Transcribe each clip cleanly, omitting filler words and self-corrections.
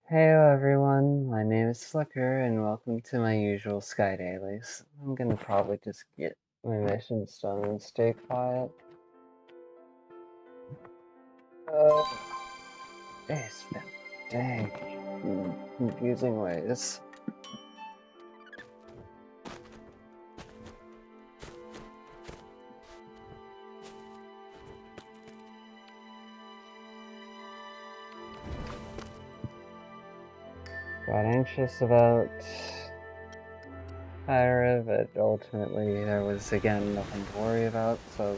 Heyo everyone, my name is Flicker and welcome to my usual Sky Dailies. I'm gonna probably just get my missions done and stay quiet. It's been dang confusing ways. Got anxious about Pyra, but ultimately there was again nothing to worry about, so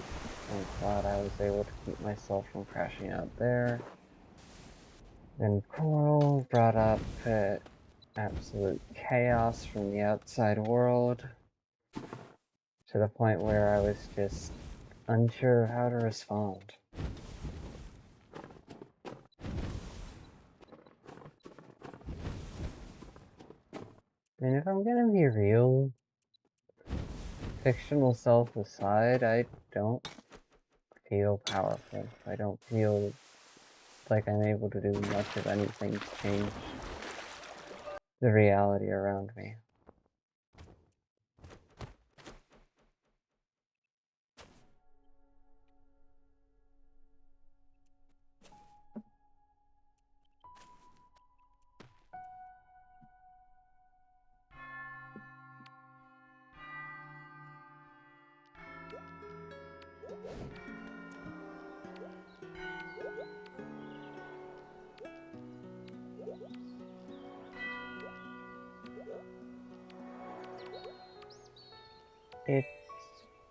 I'm glad I was able to keep myself from crashing out there. Then Coral brought up absolute chaos from the outside world, to the point where I was just unsure of how to respond. And if I'm gonna be real, fictional self aside, I don't feel powerful. I don't feel like I'm able to do much of anything to change the reality around me. It's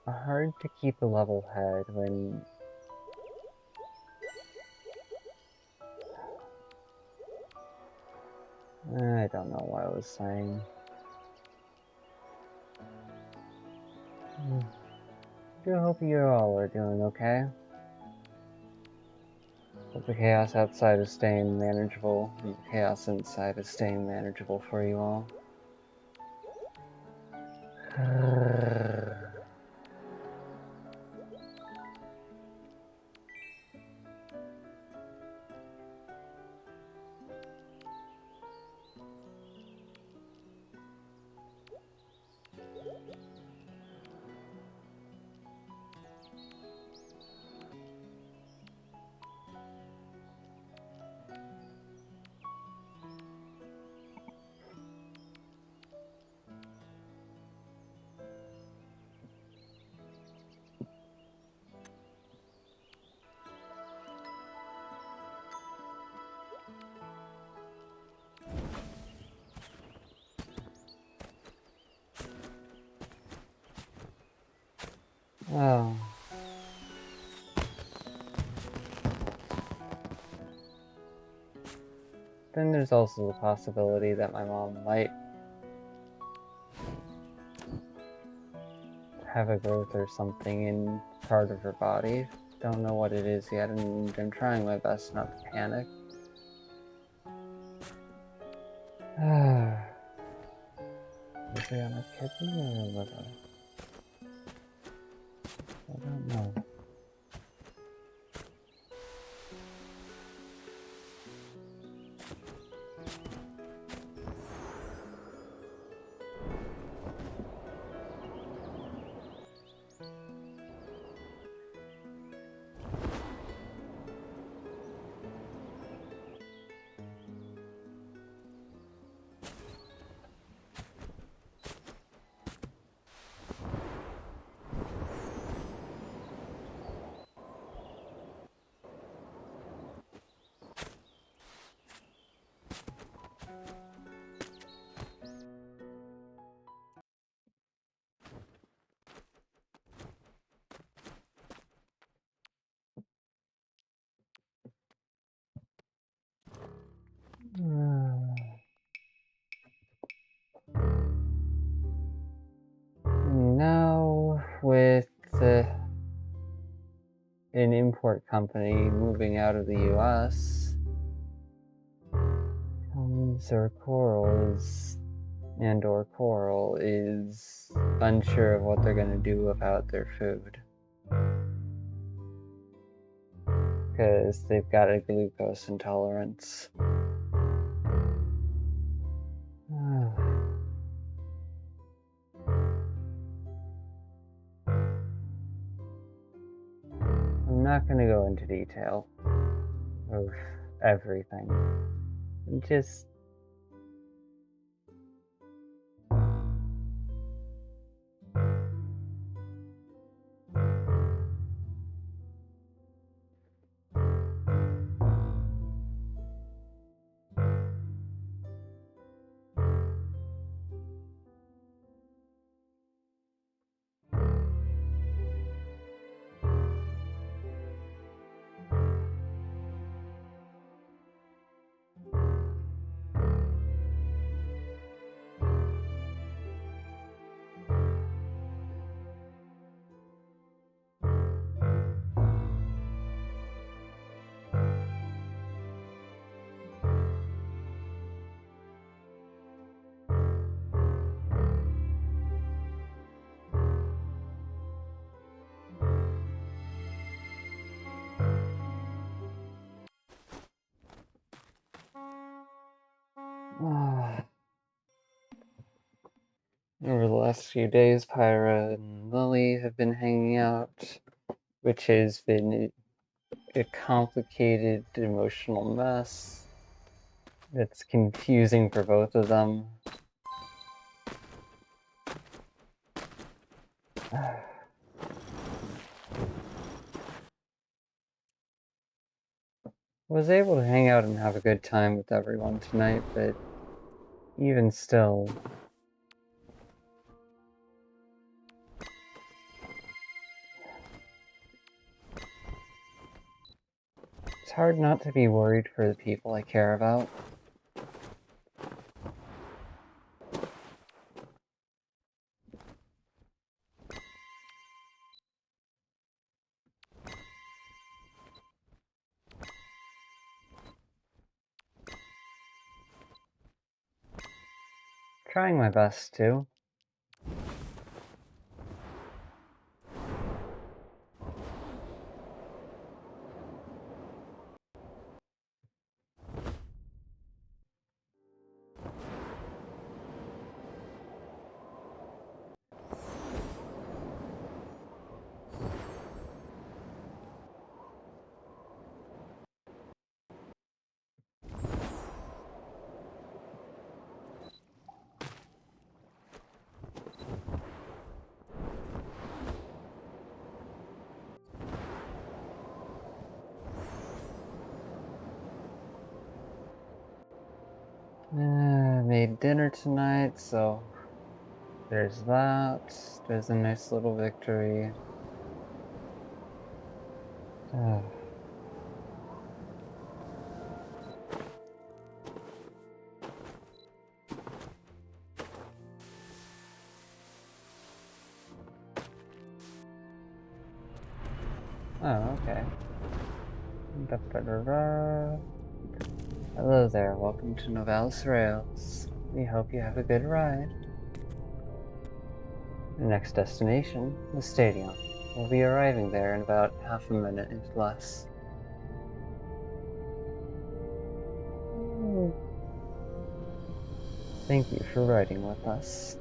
hard to keep a level head when I don't know what I was saying. I do hope you all are doing okay. Hope the chaos outside is staying manageable, and the chaos inside is staying manageable for you all. Oh. Then there's also the possibility that my mom might have a growth or something in part of her body. Don't know what it is yet, and I'm trying my best not to panic. Is it on a kidney or a liver? I don't know. Now, with an import company moving out of the US, Coral is unsure of what they're going to do about their food. Because they've got a glucose intolerance. not going to go into detail of everything. Just over the last few days, Pyra and Lily have been hanging out, which has been a complicated emotional mess. It's confusing for both of them. Was able to hang out and have a good time with everyone tonight, but even still, it's hard not to be worried for the people I care about. Trying my best to. Made dinner tonight, so there's that. There's a nice little victory. Oh, okay. Hello there, welcome to Novalis Rails. We hope you have a good ride. The next destination, the stadium. We'll be arriving there in about half a minute, if less. Thank you for riding with us.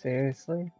Seriously?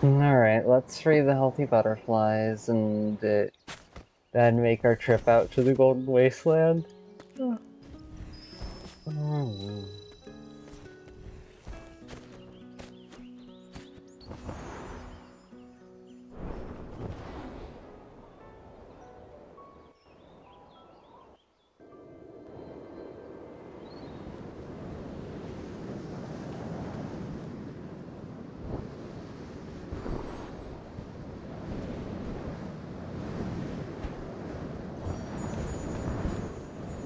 Alright, let's free the healthy butterflies and then make our trip out to the Golden Wasteland.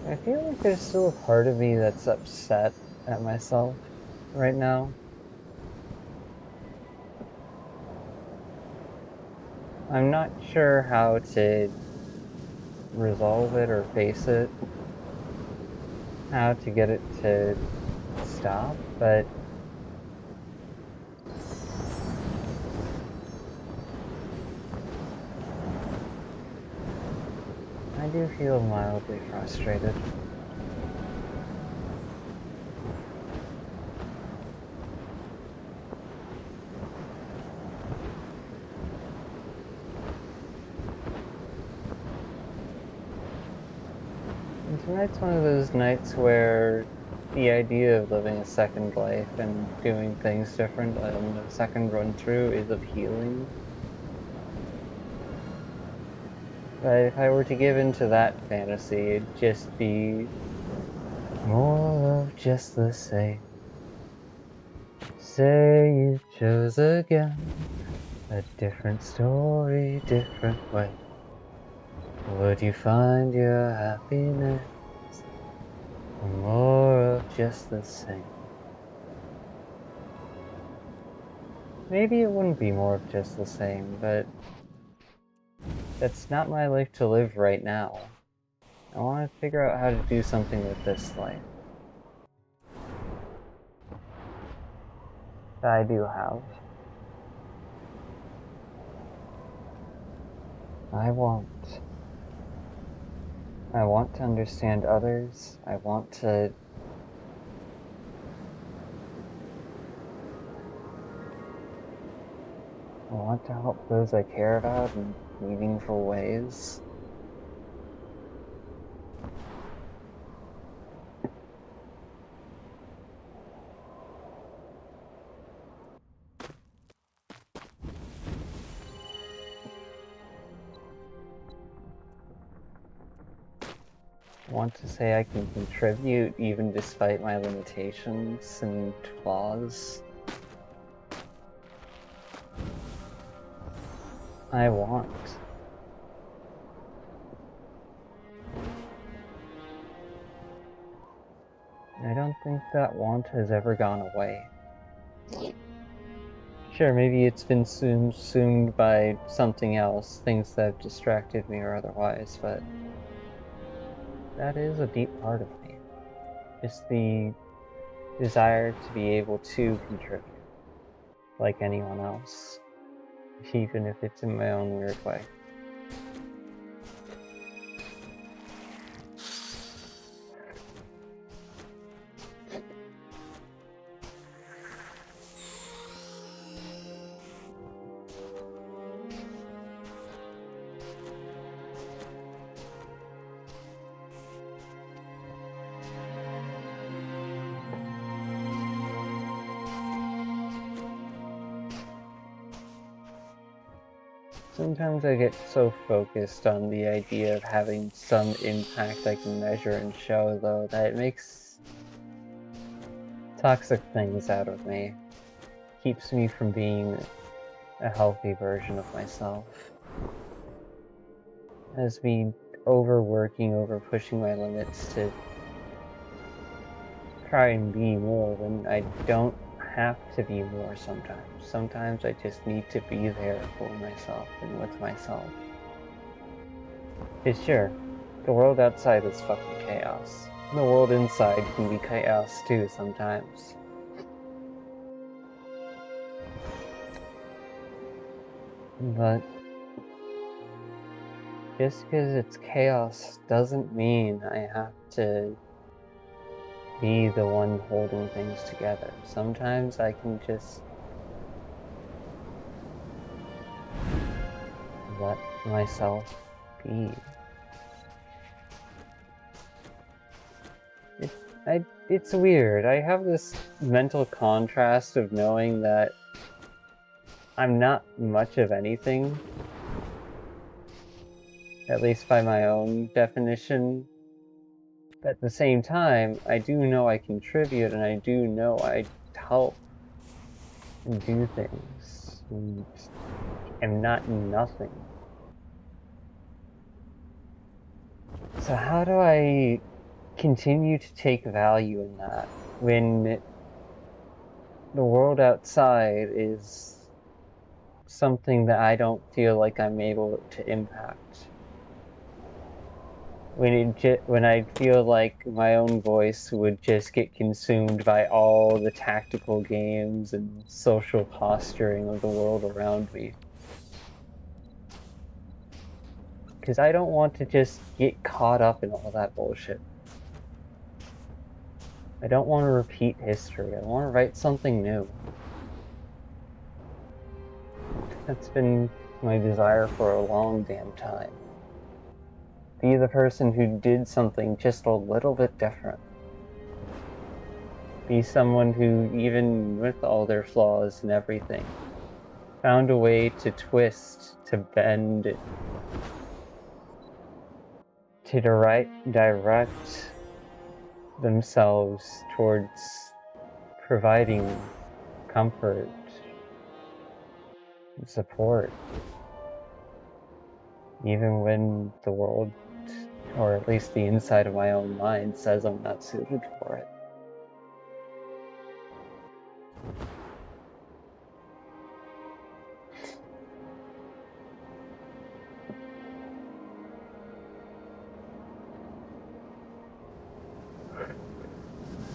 I feel like there's still a part of me that's upset at myself right now. I'm not sure how to resolve it or face it, how to get it to stop, but I do feel mildly frustrated. And tonight's one of those nights where the idea of living a second life and doing things different on a second run through is appealing. But if I were to give into that fantasy, it'd just be more of just the same. Say you chose again, a different story, different way. Would you find your happiness in more of just the same? Maybe it wouldn't be more of just the same, but that's not my life to live right now. I want to figure out how to do something with this life that I do have. I want to understand others. I want to help those I care about in meaningful ways. I want to say I can contribute even despite my limitations and flaws. I want. I don't think that want has ever gone away. Sure, maybe it's been consumed by something else, things that have distracted me or otherwise, but that is a deep part of me. Just the desire to be able to contribute, like anyone else, even if it's in my own weird way. Sometimes I get so focused on the idea of having some impact I can measure and show, though, that it makes toxic things out of me. Keeps me from being a healthy version of myself. as me overworking, over pushing my limits to try and be more when I don't have to be more sometimes. Sometimes I just need to be there for myself and with myself. Because sure, the world outside is fucking chaos. And the world inside can be chaos too sometimes. But just because it's chaos doesn't mean I have to be the one holding things together. Sometimes I can just let myself be. It's weird. I have this mental contrast of knowing that I'm not much of anything, at least by my own definition. But at the same time, I do know I contribute, and I do know I help and do things, and am not nothing. So how do I continue to take value in that when the world outside is something that I don't feel like I'm able to impact? When I feel like my own voice would just get consumed by all the tactical games and social posturing of the world around me. Because I don't want to just get caught up in all that bullshit. I don't want to repeat history. I want to write something new. That's been my desire for a long damn time. Be the person who did something just a little bit different. Be someone who, even with all their flaws and everything, found a way to twist, to bend, to direct themselves towards providing comfort and support, even when the world, or at least the inside of my own mind, says I'm not suited for it.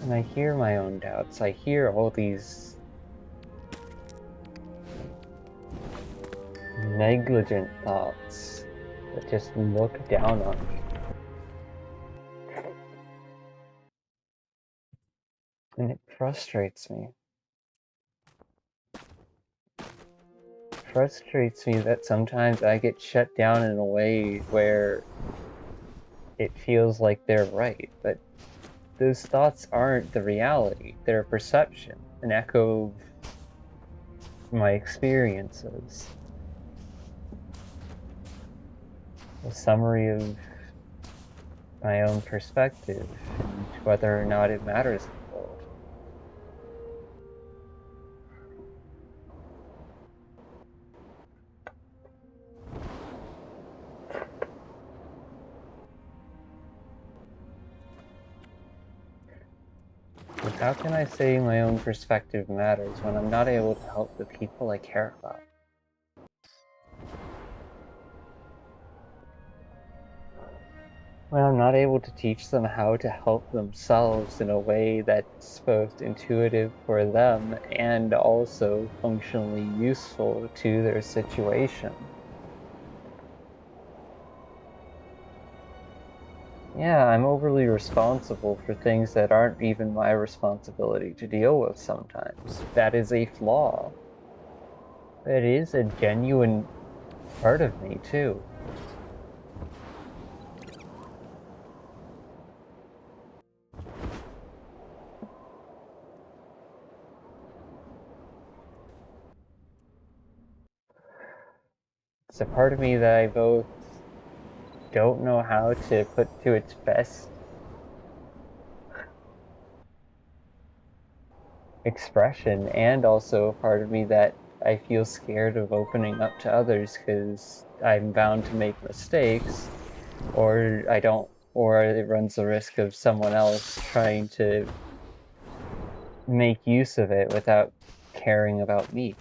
And I hear my own doubts. I hear all these negligent thoughts that just look down on me. And it frustrates me. It frustrates me that sometimes I get shut down in a way where it feels like they're right, but those thoughts aren't the reality. They're a perception, an echo of my experiences, a summary of my own perspective, and whether or not it matters in the world. But how can I say my own perspective matters when I'm not able to help the people I care about? When I'm not able to teach them how to help themselves in a way that's both intuitive for them and also functionally useful to their situation. Yeah, I'm overly responsible for things that aren't even my responsibility to deal with sometimes. That is a flaw. It is a genuine part of me, too. It's a part of me that I both don't know how to put to its best expression, and also a part of me that I feel scared of opening up to others because I'm bound to make mistakes, or I don't, or it runs the risk of someone else trying to make use of it without caring about me.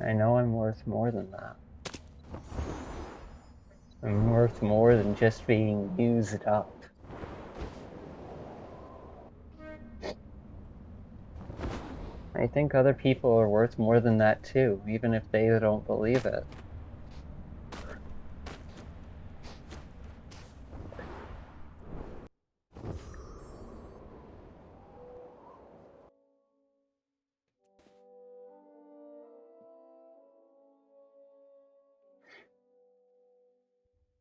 I know I'm worth more than that. I'm worth more than just being used up. I think other people are worth more than that too, even if they don't believe it.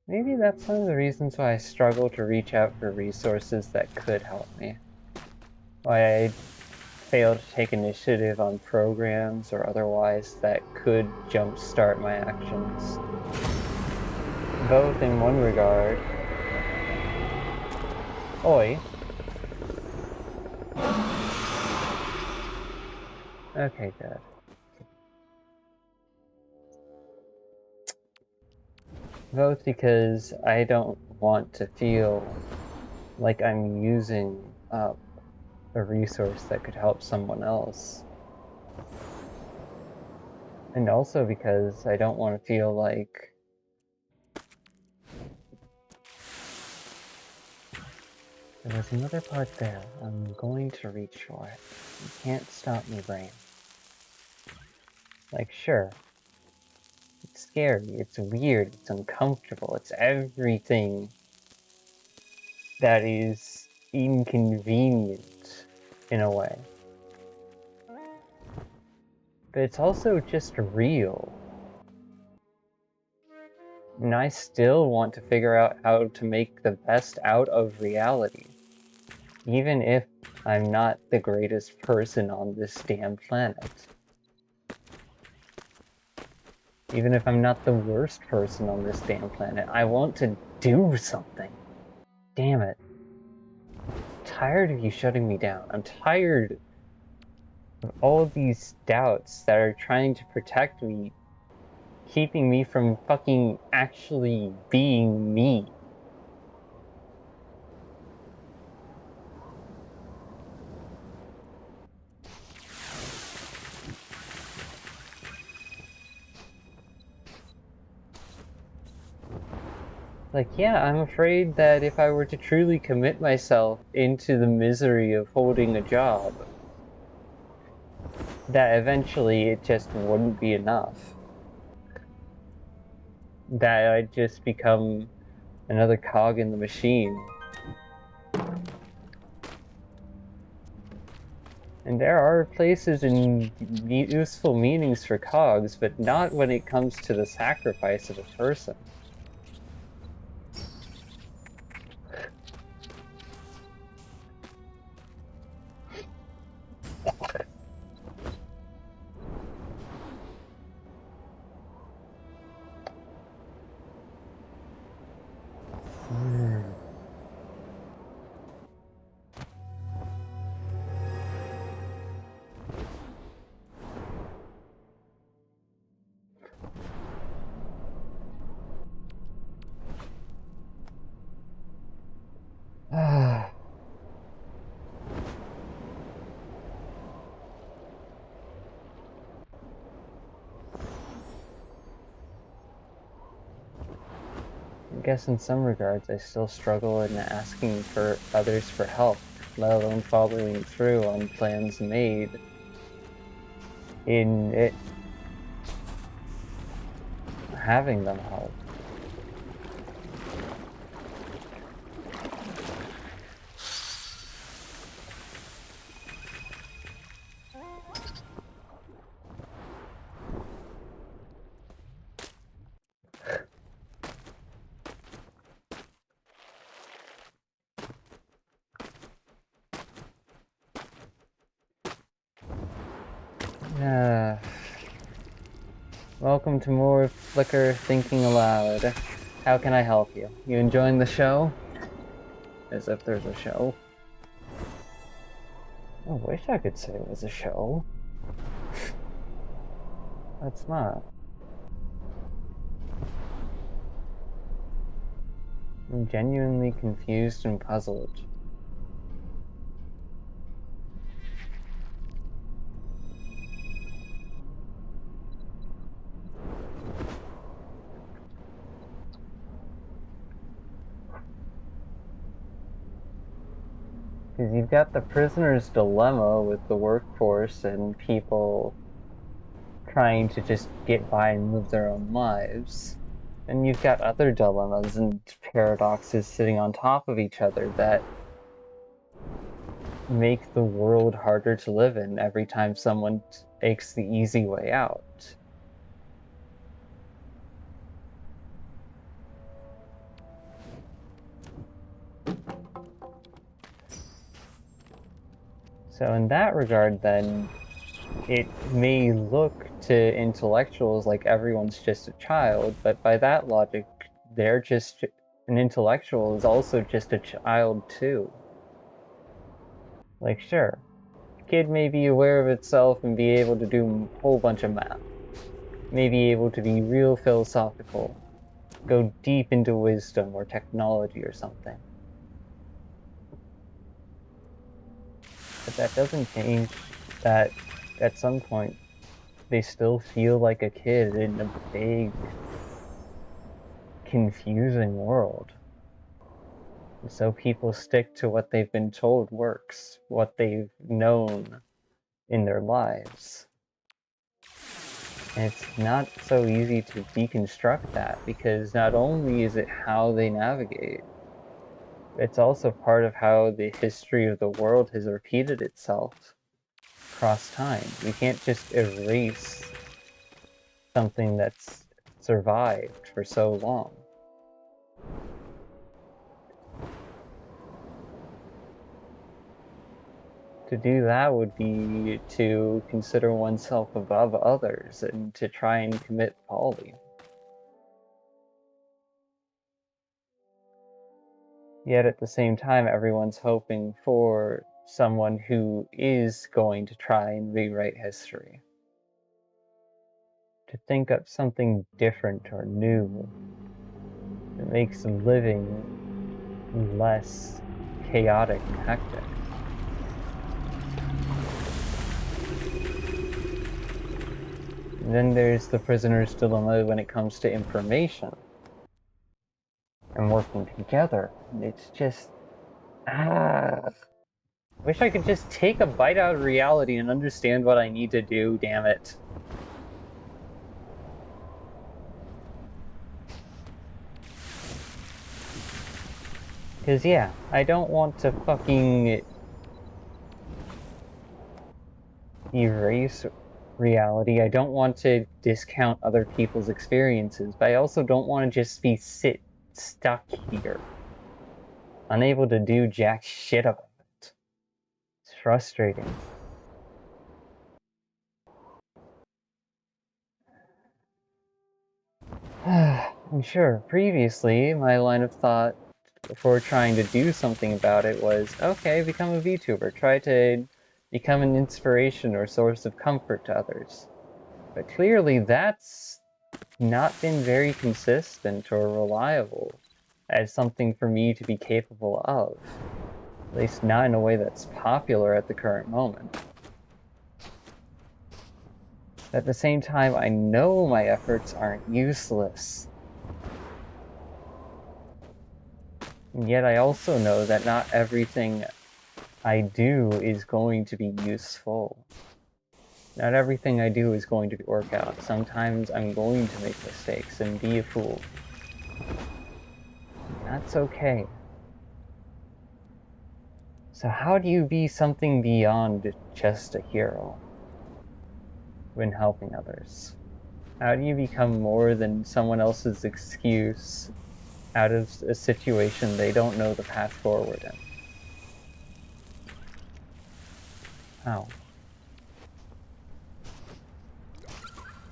Maybe that's one of the reasons why I struggle to reach out for resources that could help me. Why I fail to take initiative on programs or otherwise that could jumpstart my actions. Both in one regard. Oi. Okay, good. Both because I don't want to feel like I'm using up a resource that could help someone else. And also because I don't want to feel like there was another part there. I'm going to reach for it. You can't stop me, brain. Like, sure. It's scary, it's weird, it's uncomfortable, it's everything that is inconvenient in a way. But it's also just real. And I still want to figure out how to make the best out of reality. Even if I'm not the greatest person on this damn planet. Even if I'm not the worst person on this damn planet, I want to do something. Damn it. I'm tired of you shutting me down. I'm tired of all of these doubts that are trying to protect me, keeping me from fucking actually being me. Like, yeah, I'm afraid that if I were to truly commit myself into the misery of holding a job, that eventually it just wouldn't be enough. That I'd just become another cog in the machine. And there are places and useful meanings for cogs, but not when it comes to the sacrifice of a person. I guess in some regards I still struggle in asking for others for help, let alone following through on plans made in it having them help. Welcome to more Flickr Thinking Aloud. How can I help you? You enjoying the show? As if there's a show. I wish I could say it was a show. That's not. I'm genuinely confused and puzzled. Because you've got the prisoner's dilemma with the workforce and people trying to just get by and live their own lives. And you've got other dilemmas and paradoxes sitting on top of each other that make the world harder to live in every time someone takes the easy way out. So in that regard, then, it may look to intellectuals like everyone's just a child, but by that logic, they're just an intellectual is also just a child too. Like, sure, a kid may be aware of itself and be able to do a whole bunch of math, may be able to be real philosophical, go deep into wisdom or technology or something. But that doesn't change that at some point they still feel like a kid in a big, confusing world. And so people stick to what they've been told works, what they've known in their lives. And it's not so easy to deconstruct that, because not only is it how they navigate, it's also part of how the history of the world has repeated itself across time. We can't just erase something that's survived for so long. To do that would be to consider oneself above others and to try and commit folly. Yet at the same time, everyone's hoping for someone who is going to try and rewrite history. To think up something different or new that makes living less chaotic and hectic. And then there's the prisoner's dilemma when it comes to information and working together. It's just, wish I could just take a bite out of reality and understand what I need to do, damn it. Because, yeah, I don't want to fucking erase reality. I don't want to discount other people's experiences, but I also don't want to just be stuck here, unable to do jack shit about it. It's frustrating. I'm sure previously my line of thought before trying to do something about it was, okay, become a VTuber, try to become an inspiration or source of comfort to others. But clearly that's not been very consistent or reliable as something for me to be capable of. At least not in a way that's popular at the current moment. At the same time, I know my efforts aren't useless. And yet I also know that not everything I do is going to be useful. Not everything I do is going to work out. Sometimes I'm going to make mistakes and be a fool. That's okay. So how do you be something beyond just a hero when helping others? How do you become more than someone else's excuse out of a situation they don't know the path forward in? How?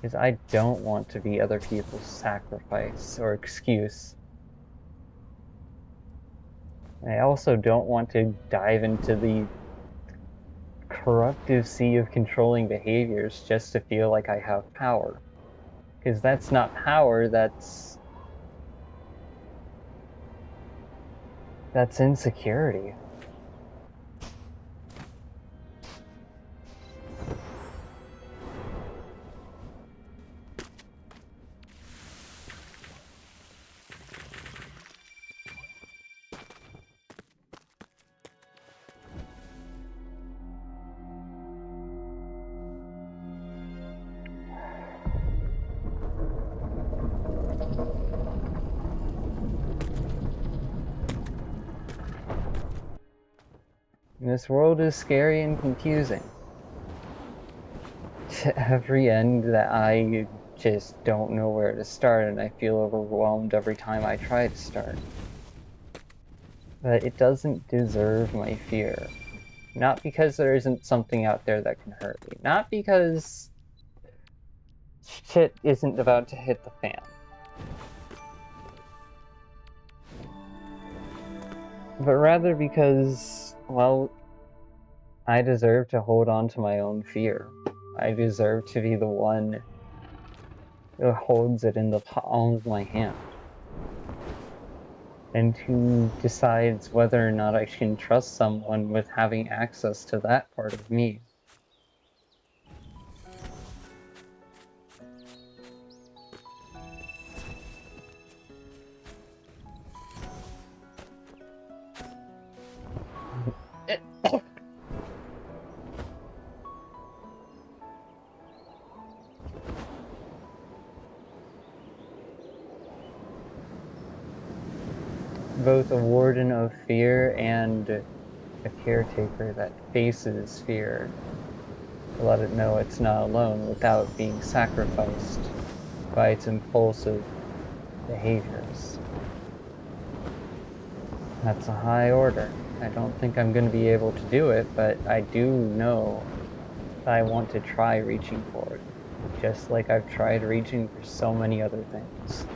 Because I don't want to be other people's sacrifice or excuse I also don't want to dive into the corruptive sea of controlling behaviors just to feel like I have power. Because that's not power, that's insecurity. This world is scary and confusing. To every end that I just don't know where to start, and I feel overwhelmed every time I try to start. But it doesn't deserve my fear. Not because there isn't something out there that can hurt me. Not because shit isn't about to hit the fan. But rather because, well, I deserve to hold on to my own fear. I deserve to be the one who holds it in the palm of my hand. And who decides whether or not I can trust someone with having access to that part of me. Both a warden of fear and a caretaker that faces fear to let it know it's not alone without being sacrificed by its impulsive behaviors. That's a high order. I don't think I'm going to be able to do it, but I do know that I want to try reaching for it, just like I've tried reaching for so many other things.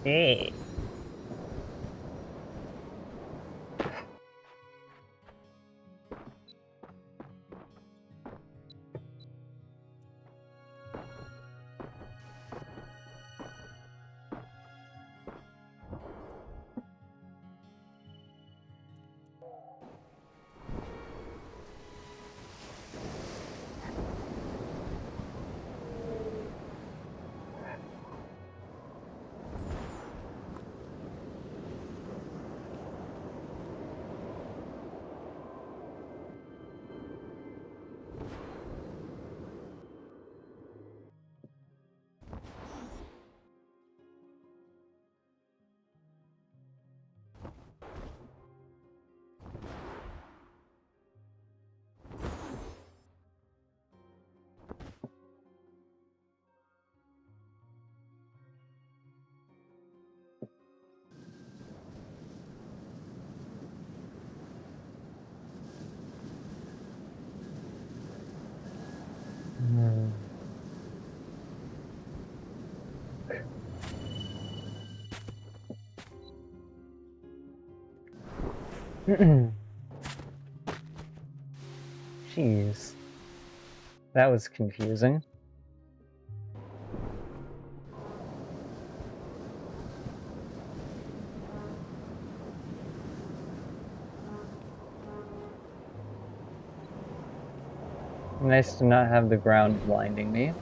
Hey. Jeez. That was confusing. Nice to not have the ground blinding me.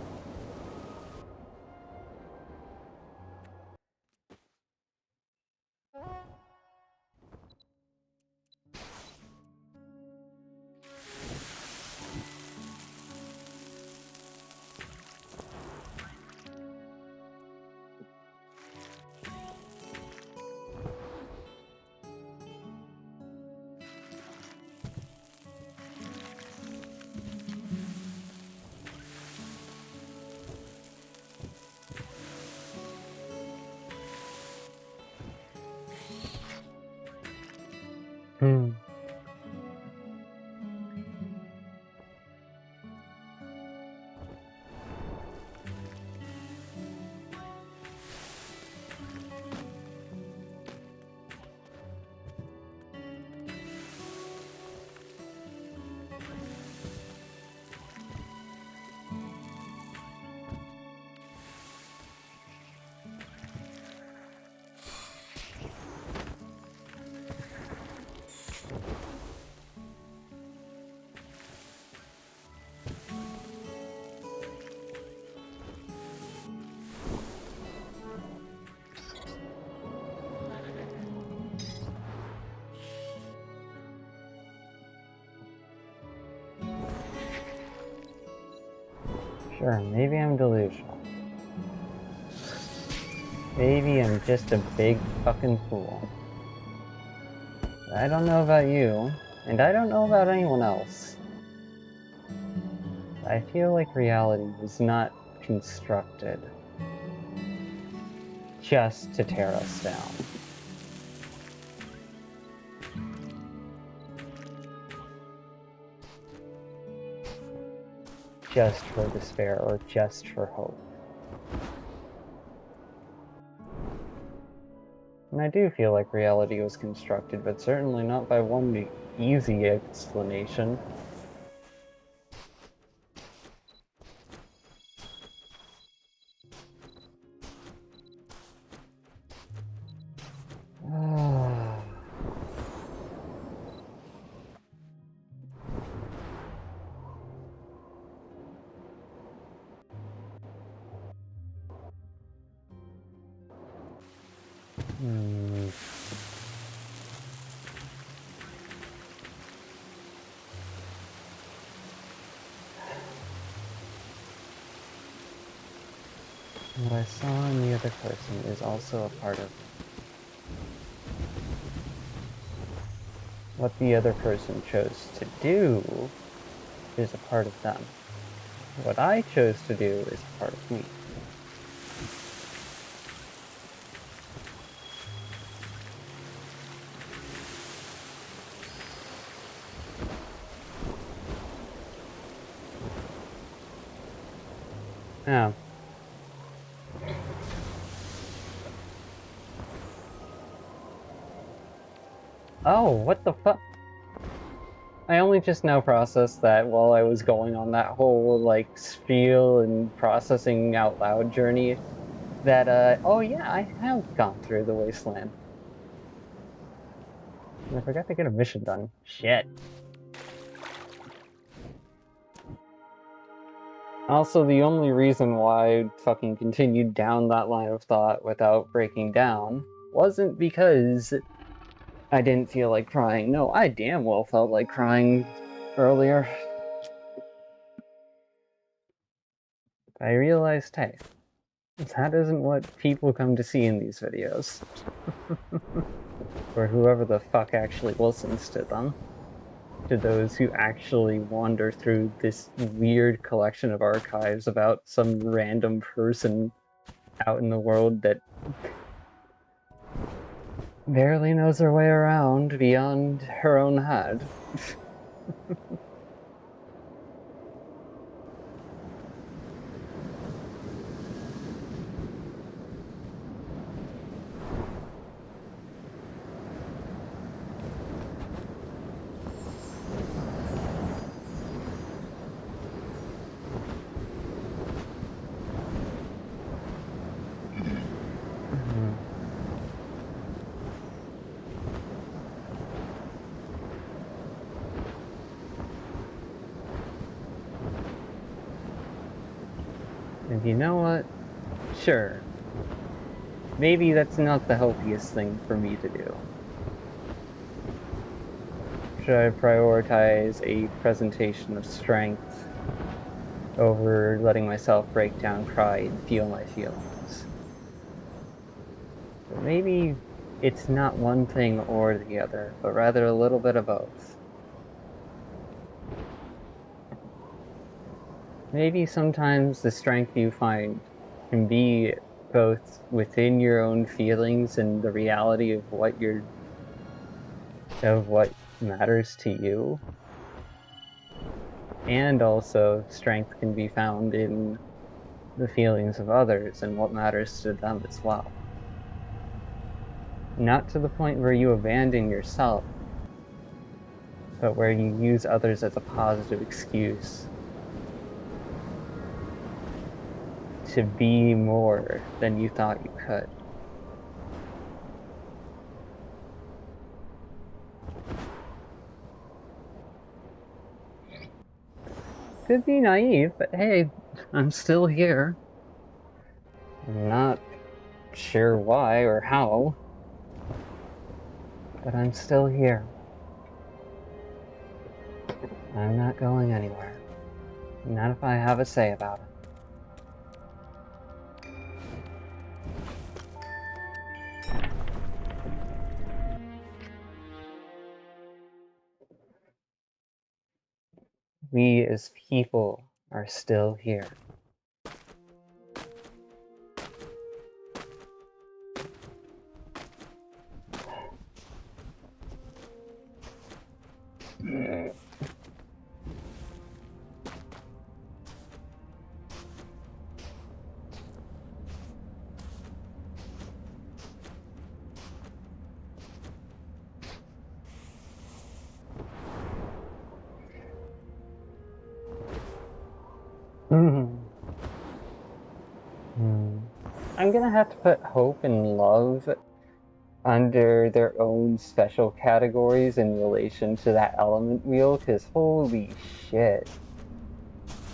Sure, maybe I'm delusional. Maybe I'm just a big fucking fool. But I don't know about you, and I don't know about anyone else. I feel like reality was not constructed just to tear us down. Just for despair or just for hope. And I do feel like reality was constructed, but certainly not by one easy explanation. What I saw in the other person is also a part of me. What the other person chose to do is a part of them. What I chose to do is a part of me. Yeah. Oh, what the fuck? I only just now processed that while I was going on that whole, like, spiel and processing out loud journey, that, oh yeah, I have gone through the wasteland. And I forgot to get a mission done. Shit. Also, the only reason why I fucking continued down that line of thought without breaking down wasn't because I didn't feel like crying. No, I damn well felt like crying earlier. I realized, hey, that isn't what people come to see in these videos. Or whoever the fuck actually listens to them. To those who actually wander through this weird collection of archives about some random person out in the world that barely knows her way around beyond her own head. And you know what? Sure. Maybe that's not the healthiest thing for me to do. Should I prioritize a presentation of strength over letting myself break down, cry, and feel my feelings? But maybe it's not one thing or the other, but rather a little bit of both. Maybe sometimes the strength you find can be both within your own feelings and the reality of what matters to you, and also strength can be found in the feelings of others and what matters to them as well. Not to the point where you abandon yourself, but where you use others as a positive excuse to be more than you thought you could. Could be naive, but hey, I'm still here. I'm not sure why or how, but I'm still here. I'm not going anywhere. Not if I have a say about it. We as people are still here. I'm gonna have to put hope and love under their own special categories in relation to that element wheel, because holy shit.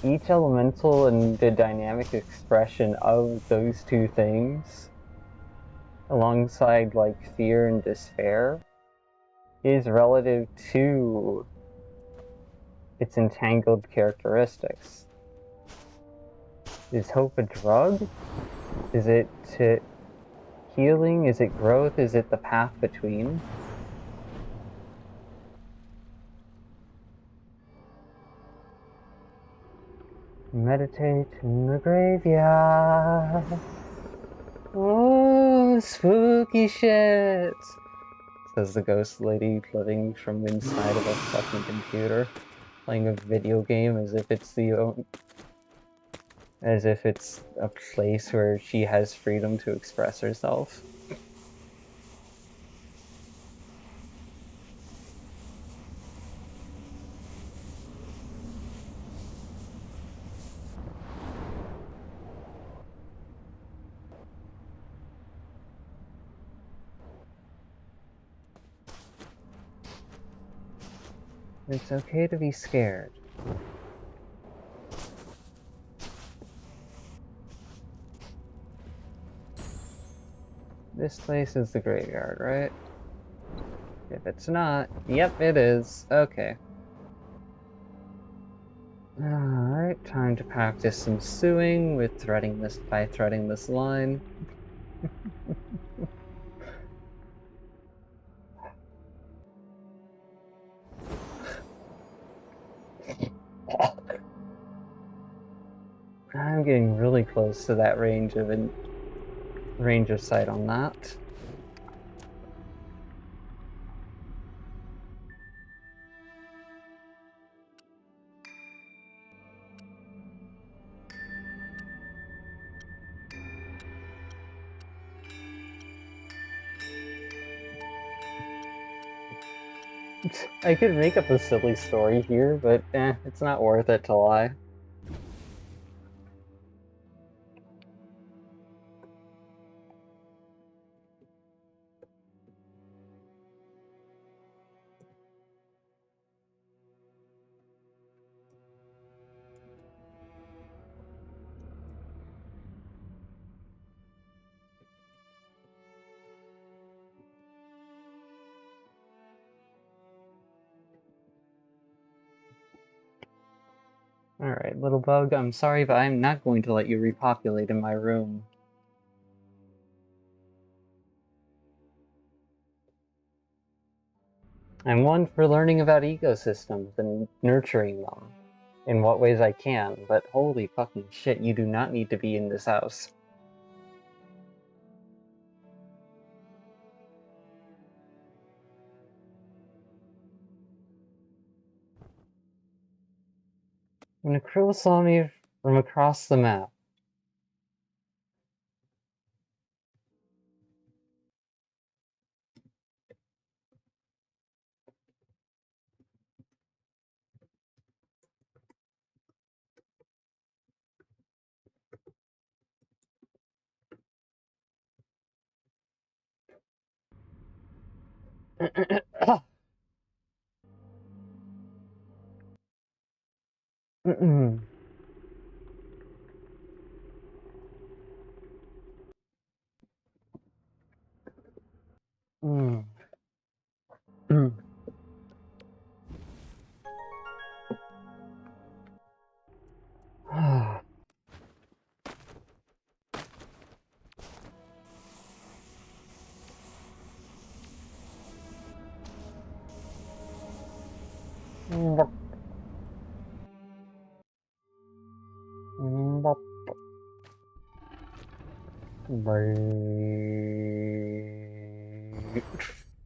Each elemental and the dynamic expression of those two things, alongside like fear and despair, is relative to its entangled characteristics. Is hope a drug? Is it healing? Is it growth? Is it the path between? Meditate in the graveyard. Oh, spooky shit! Says the ghost lady living from inside of a fucking computer, playing a video game as if it's a place where she has freedom to express herself. It's okay to be scared. This place is the graveyard, right? If it's not, yep, it is. Okay. Alright, time to practice some suing with threading this line. I'm getting really close to that range of sight on that. I could make up a silly story here, but it's not worth it to lie. Alright, little bug, I'm sorry, but I'm not going to let you repopulate in my room. I'm one for learning about ecosystems and nurturing them in what ways I can, but holy fucking shit, you do not need to be in this house. When a crow saw me from across the map,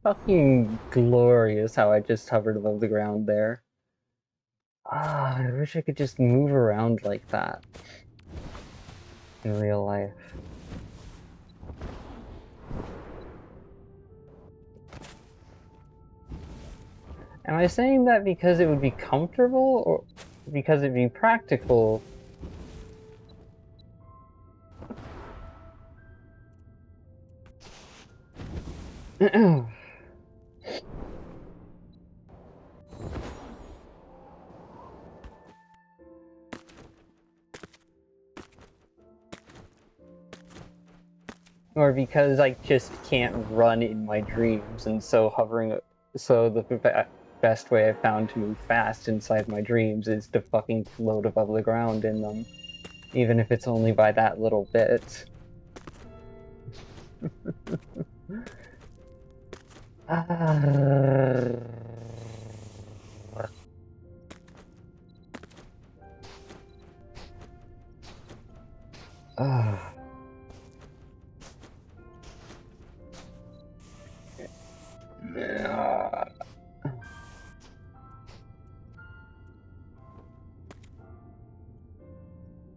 Fucking glorious how I just hovered above the ground there. Ah, I wish I could just move around like that in real life. Am I saying that because it would be comfortable, or because it'd be practical? Or because I just can't run in my dreams, and so so the best way I've found to move fast inside my dreams is to fucking float above the ground in them, even if it's only by that little bit.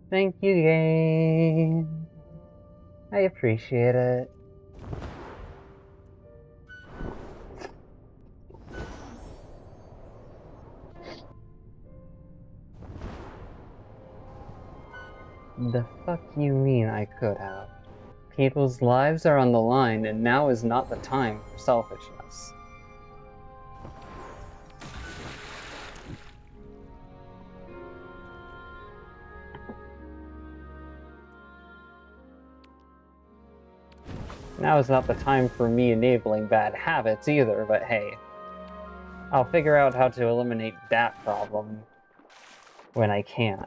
Thank you, game. I appreciate it. The fuck you mean I could have? People's lives are on the line, and now is not the time for selfishness. Now is not the time for me enabling bad habits either, but hey, I'll figure out how to eliminate that problem when I can.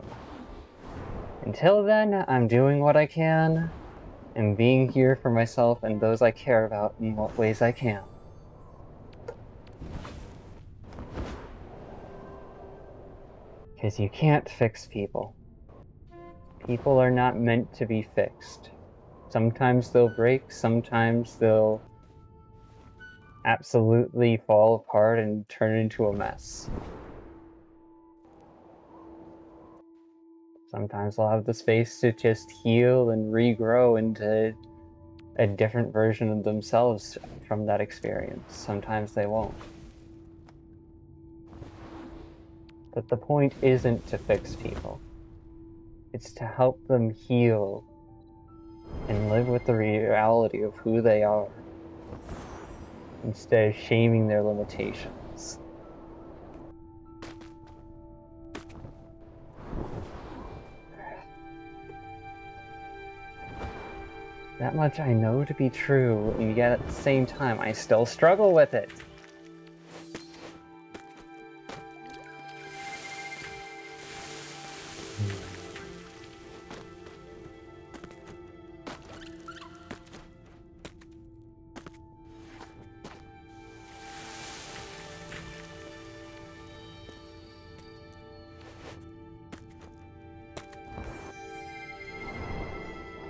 Until then, I'm doing what I can, and being here for myself and those I care about in what ways I can. Because you can't fix people. People are not meant to be fixed. Sometimes they'll break, sometimes they'll absolutely fall apart and turn into a mess. Sometimes they'll have the space to just heal and regrow into a different version of themselves from that experience. Sometimes they won't. But the point isn't to fix people. It's to help them heal and live with the reality of who they are, instead of shaming their limitations. That much I know to be true, and yet at the same time I still struggle with it.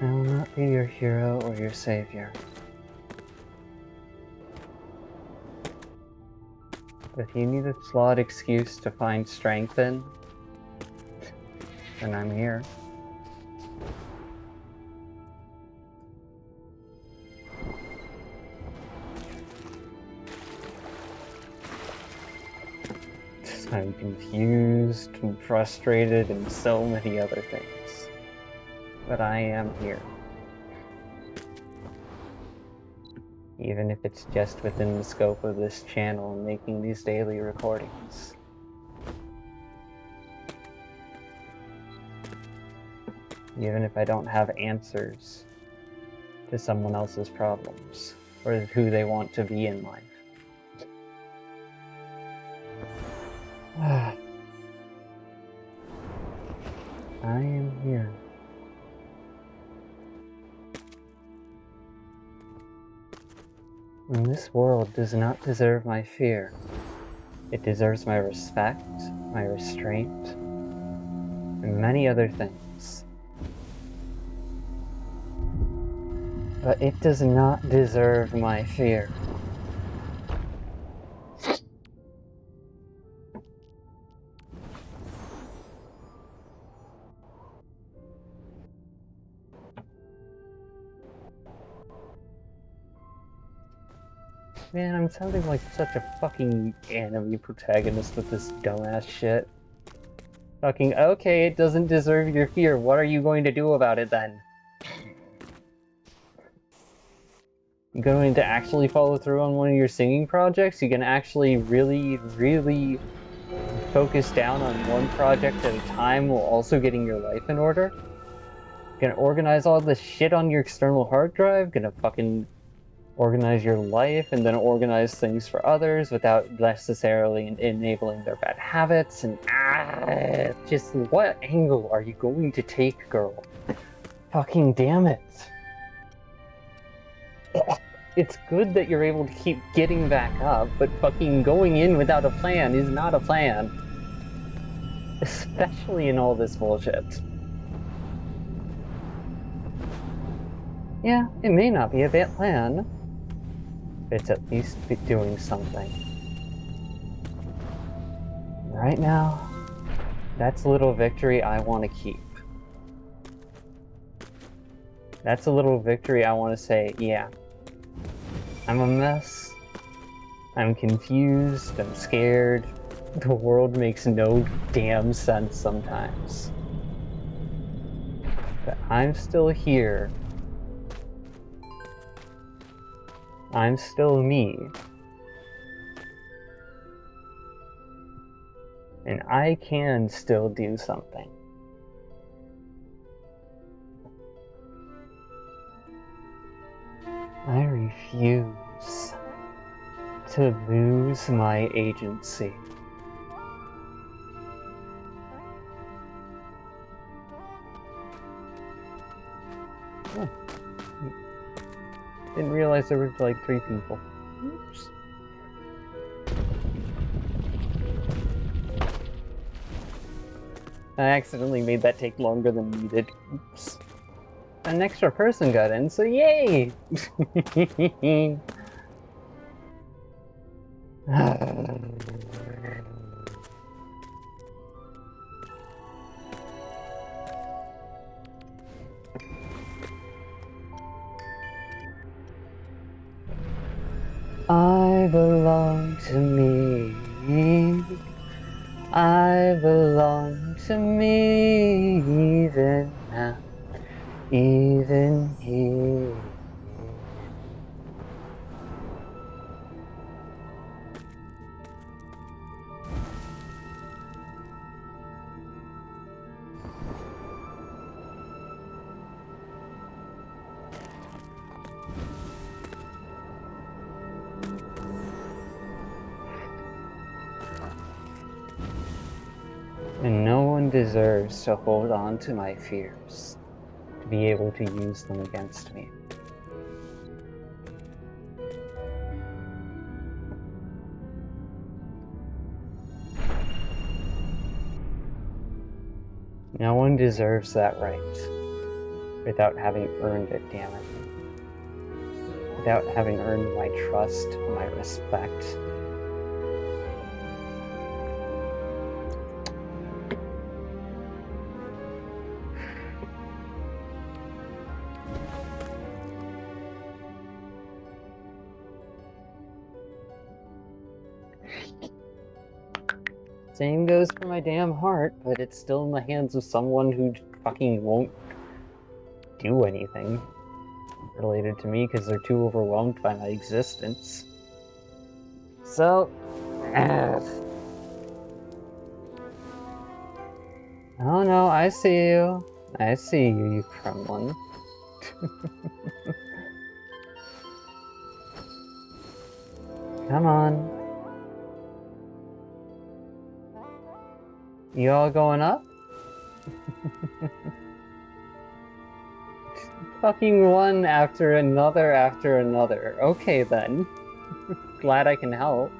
I will not be your hero or your savior. But if you need a flawed excuse to find strength in, then I'm here. I'm confused and frustrated and so many other things. But I am here. Even if it's just within the scope of this channel and making these daily recordings. Even if I don't have answers to someone else's problems, or who they want to be in life. I am here. And this world does not deserve my fear. It deserves my respect, my restraint, and many other things. But it does not deserve my fear. Man, I'm sounding like such a fucking anime protagonist with this dumbass shit. Fucking, okay, it doesn't deserve your fear. What are you going to do about it then? You going to actually follow through on one of your singing projects? You can actually really focus down on one project at a time while also getting your life in order? Gonna organize all this shit on your external hard drive? Gonna fucking organize your life and then organize things for others without necessarily enabling their bad habits? And just what angle are you going to take, girl? Fucking damn it. It's good that you're able to keep getting back up, but fucking going in without a plan is not a plan. Especially in all this bullshit. Yeah, it may not be a bad plan, but it's at least doing something. Right now, that's a little victory I want to keep. That's a little victory I want to say, yeah, I'm a mess, I'm confused, I'm scared, the world makes no damn sense sometimes. But I'm still here. I'm still me. And I can still do something. I refuse to lose my agency. Oh. Didn't realize there were like 3 people. Oops. I accidentally made that take longer than needed. Oops. An extra person got in, so yay! I belong to me. I belong to me even now, even here. And no one deserves to hold on to my fears, to be able to use them against me. No one deserves that right without having earned it, damn it. Without having earned my trust, my respect. Same goes for my damn heart, but it's still in the hands of someone who fucking won't do anything related to me because they're too overwhelmed by my existence. So, oh no, I see you. I see you, you Kremlin. Come on. You all going up? Fucking one after another after another. Okay then. Glad I can help.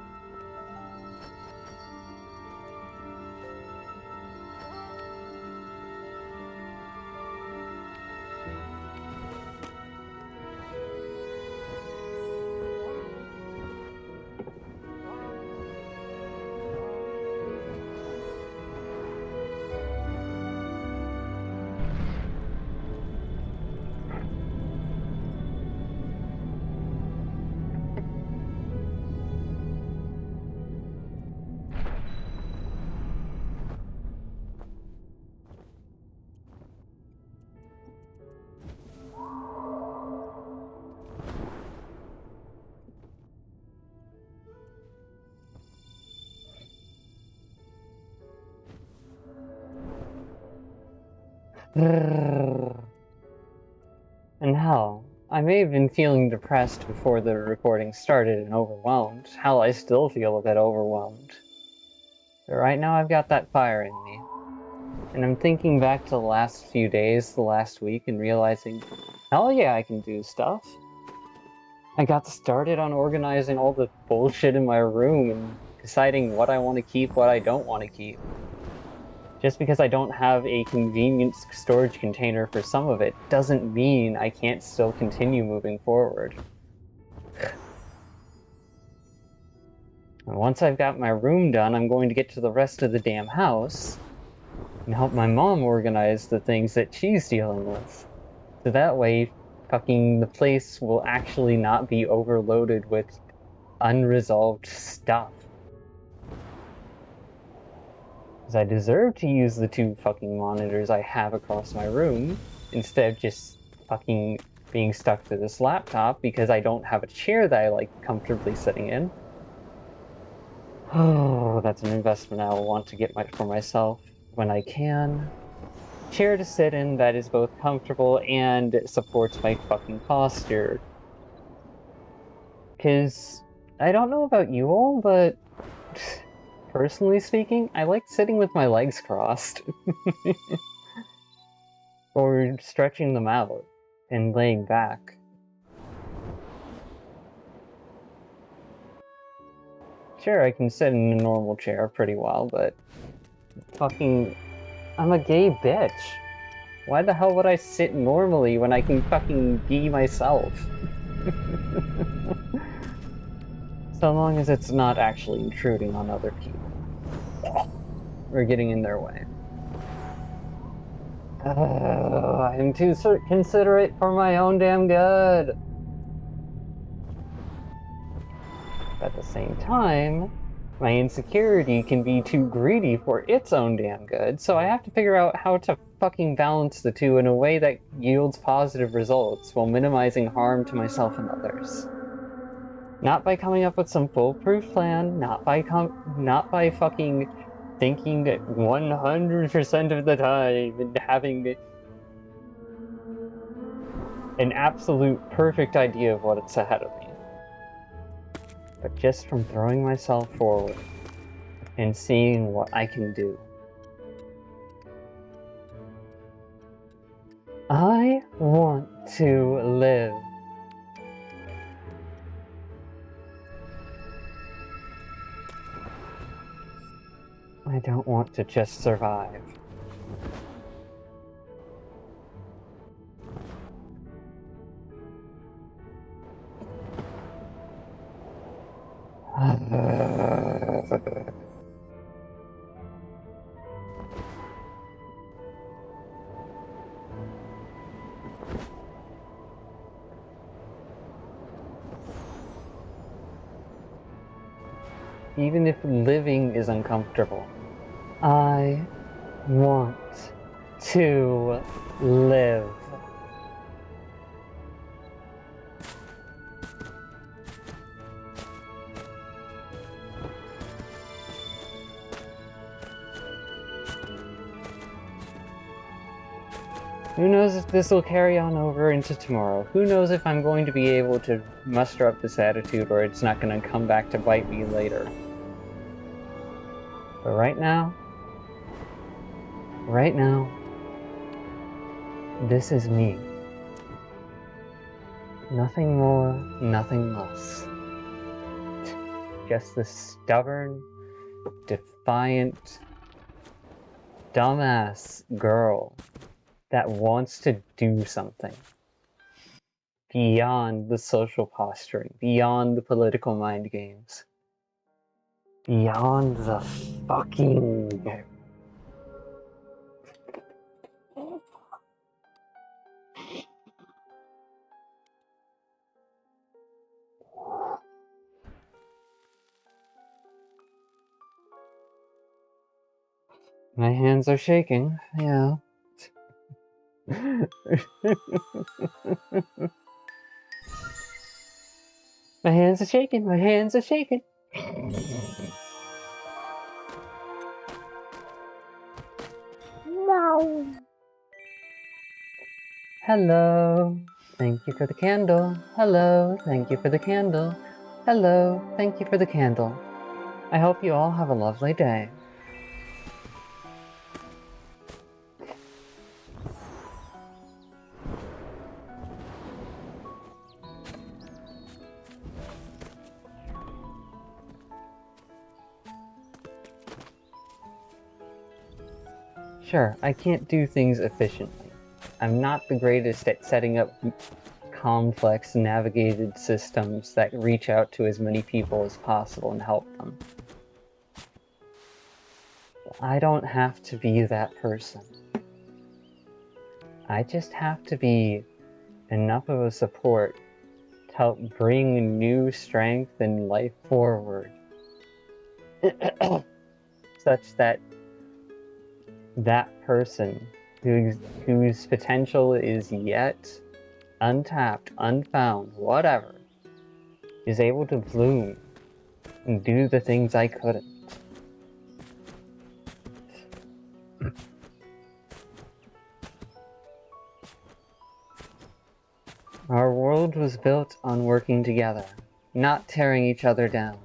And hell, I may have been feeling depressed before the recording started and overwhelmed. Hell, I still feel a bit overwhelmed. But right now I've got that fire in me. And I'm thinking back to the last few days, the last week, and realizing, hell yeah, I can do stuff. I got started on organizing all the bullshit in my room and deciding what I want to keep, what I don't want to keep. Just because I don't have a convenient storage container for some of it doesn't mean I can't still continue moving forward. And once I've got my room done, I'm going to get to the rest of the damn house and help my mom organize the things that she's dealing with. So that way, fucking the place will actually not be overloaded with unresolved stuff. Because I deserve to use the 2 fucking monitors I have across my room, instead of just fucking being stuck to this laptop because I don't have a chair that I like comfortably sitting in. Oh, that's an investment I will want to get for myself when I can. Chair to sit in that is both comfortable and supports my fucking posture. Because I don't know about you all, but personally speaking, I like sitting with my legs crossed. Or stretching them out and laying back. Sure, I can sit in a normal chair pretty well, but fucking, I'm a gay bitch. Why the hell would I sit normally when I can fucking be myself? So long as it's not actually intruding on other people. Or getting in their way. I'm too considerate for my own damn good. At the same time, my insecurity can be too greedy for its own damn good, so I have to figure out how to fucking balance the two in a way that yields positive results while minimizing harm to myself and others. Not by coming up with some foolproof plan, not by fucking thinking 100% of the time and having an absolute perfect idea of what's ahead of me. But just from throwing myself forward and seeing what I can do. I want to live. I don't want to just survive. Even if living is uncomfortable, I want to live. Who knows if this will carry on over into tomorrow? Who knows if I'm going to be able to muster up this attitude or it's not going to come back to bite me later. But right now, this is me. Nothing more, nothing less. Just the stubborn, defiant, dumbass girl that wants to do something. Beyond the social posturing, beyond the political mind games. Beyond the fucking... My hands are shaking, yeah. My hands are shaking, my hands are shaking. Wow. Hello, thank you for the candle. Hello, thank you for the candle. Hello, thank you for the candle. I hope you all have a lovely day. Sure, I can't do things efficiently. I'm not the greatest at setting up complex navigated systems that reach out to as many people as possible and help them. I don't have to be that person. I just have to be enough of a support to help bring new strength and life forward. Such that that person whose potential is yet untapped, unfound, whatever, is able to bloom and do the things I couldn't. Our world was built on working together, not tearing each other down.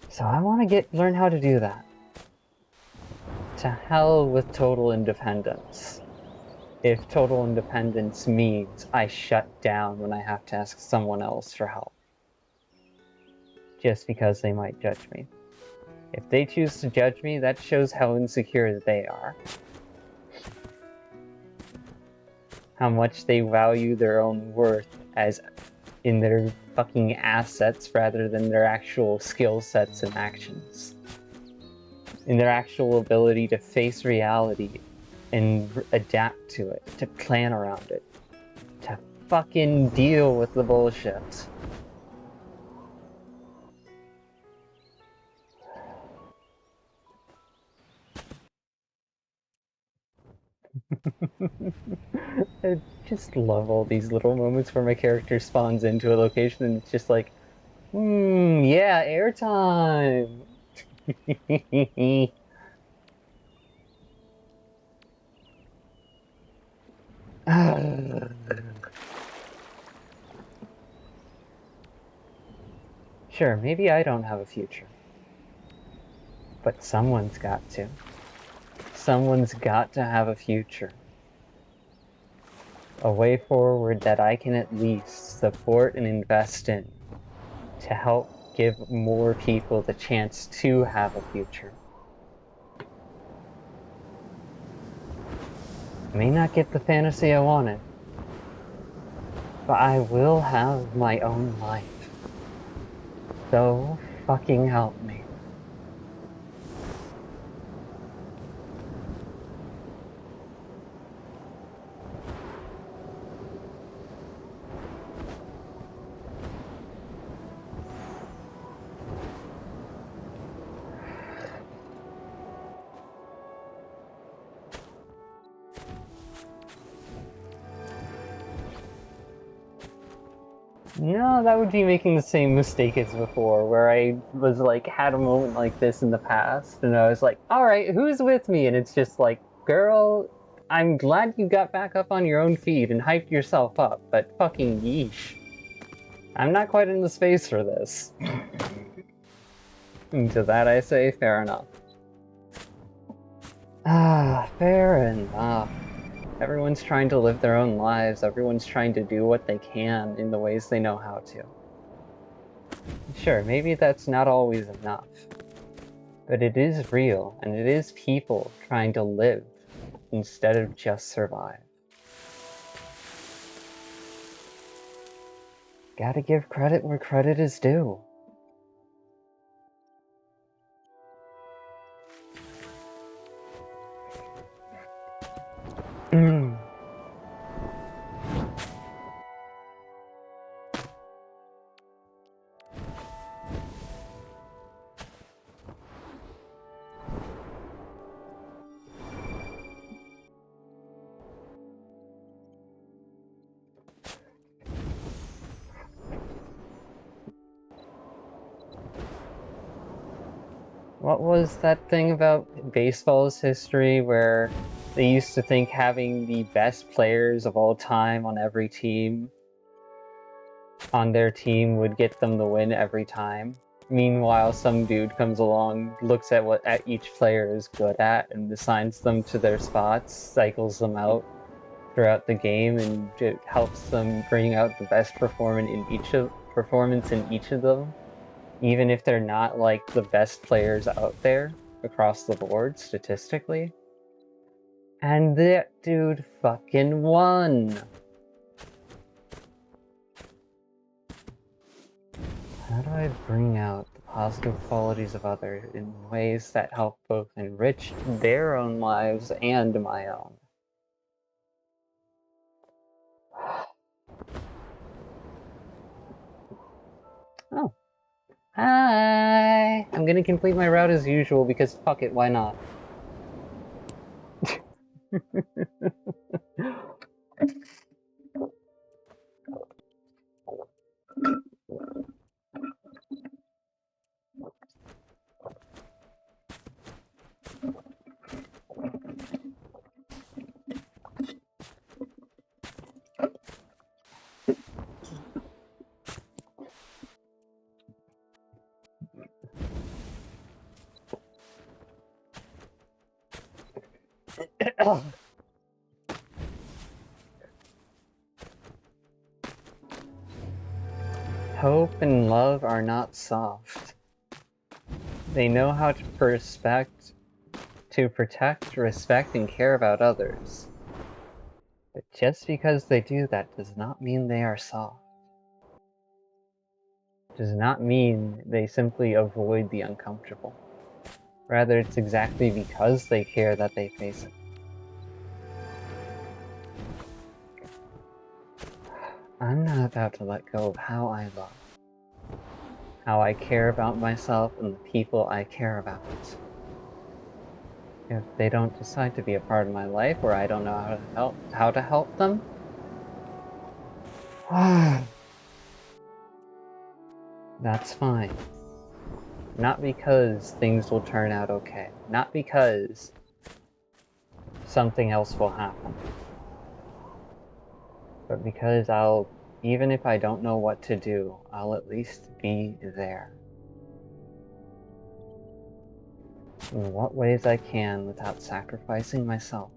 So I want to learn how to do that. To hell with total independence. If total independence means I shut down when I have to ask someone else for help. Just because they might judge me. If they choose to judge me, that shows how insecure they are. How much they value their own worth as in their fucking assets rather than their actual skill sets and actions. In their actual ability to face reality and adapt to it, to plan around it, to fucking deal with the bullshit. I just love all these little moments where my character spawns into a location and it's just like, yeah, airtime! Sure, maybe I don't have a future. But someone's got to. Someone's got to have a future. A way forward that I can at least support and invest in to help give more people the chance to have a future. I may not get the fantasy I wanted, but I will have my own life. So fucking help me. No, that would be making the same mistake as before, where I was like, had a moment like this in the past, and I was like, alright, who's with me? And it's just like, girl, I'm glad you got back up on your own feet and hyped yourself up, but fucking yeesh. I'm not quite in the space for this. And to that I say, fair enough. Fair enough. Everyone's trying to live their own lives, everyone's trying to do what they can in the ways they know how to. Sure, maybe that's not always enough. But it is real, and it is people trying to live instead of just survive. Gotta give credit where credit is due. What was that thing about baseball's history where They used to think having the best players of all time on every team on their team would get them the win every time. Meanwhile, some dude comes along, looks at what each player is good at, and assigns them to their spots, cycles them out throughout the game, and it helps them bring out the best performance in each of them, even if they're not like the best players out there across the board statistically. And that dude fucking won. How do I bring out the positive qualities of others in ways that help both enrich their own lives and my own? Oh. Hi! I'm gonna complete my route as usual because fuck it, why not? Hope and love are not soft. They know how to protect, respect, and care about others. But just because they do that does not mean they are soft. Does not mean they simply avoid the uncomfortable. Rather, it's exactly because they care that they face it. I'm not about to let go of how I love. How I care about myself and the people I care about. If they don't decide to be a part of my life or I don't know how to help them, that's fine. Not because things will turn out okay. Not because something else will happen. But because even if I don't know what to do, I'll at least be there. In what ways I can without sacrificing myself.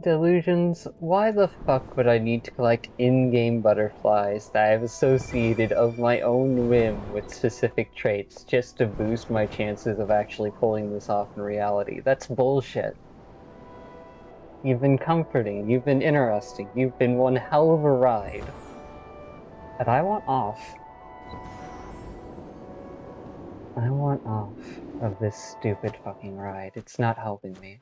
Delusions, why the fuck would I need to collect in-game butterflies that I've associated of my own whim with specific traits just to boost my chances of actually pulling this off in reality? That's bullshit. You've been comforting, you've been interesting, you've been one hell of a ride. But I want off. I want off of this stupid fucking ride. It's not helping me.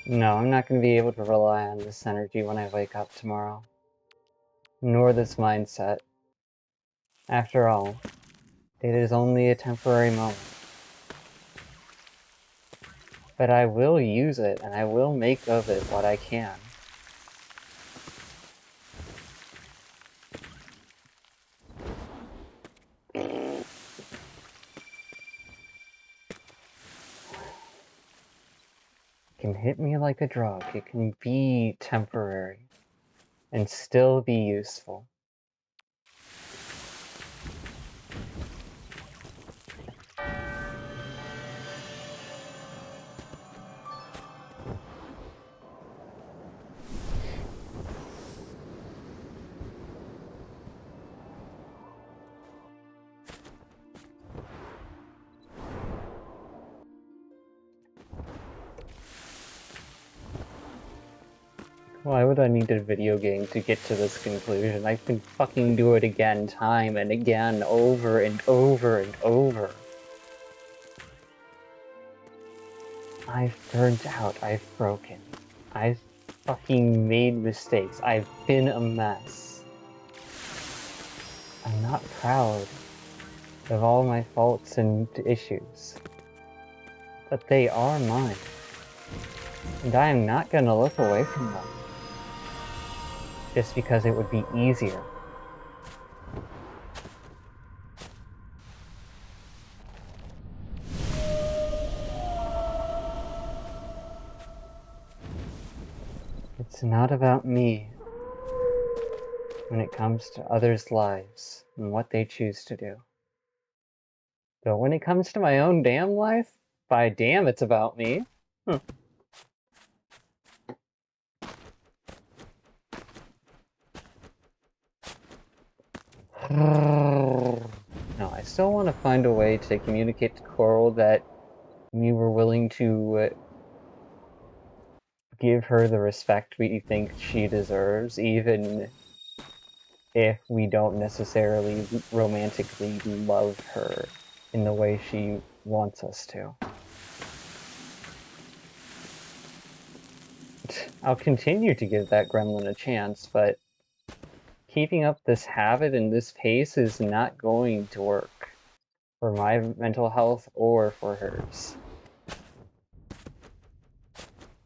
No, I'm not going to be able to rely on this energy when I wake up tomorrow. Nor this mindset. After all, it is only a temporary moment. But I will use it, and I will make of it what I can. It can hit me like a drug. It can be temporary and still be useful. Why would I need a video game to get to this conclusion? I can fucking do it again, time and again, over and over and over. I've burnt out, I've broken. I've fucking made mistakes. I've been a mess. I'm not proud of all my faults and issues, but they are mine, and I am not gonna look away from them just because it would be easier. It's not about me when it comes to others' lives and what they choose to do. But when it comes to my own damn life, by damn it's about me. No, I still want to find a way to communicate to Coral that we were willing to give her the respect we think she deserves, even if we don't necessarily romantically love her in the way she wants us to. I'll continue to give that gremlin a chance, but keeping up this habit and this pace is not going to work for my mental health or for hers.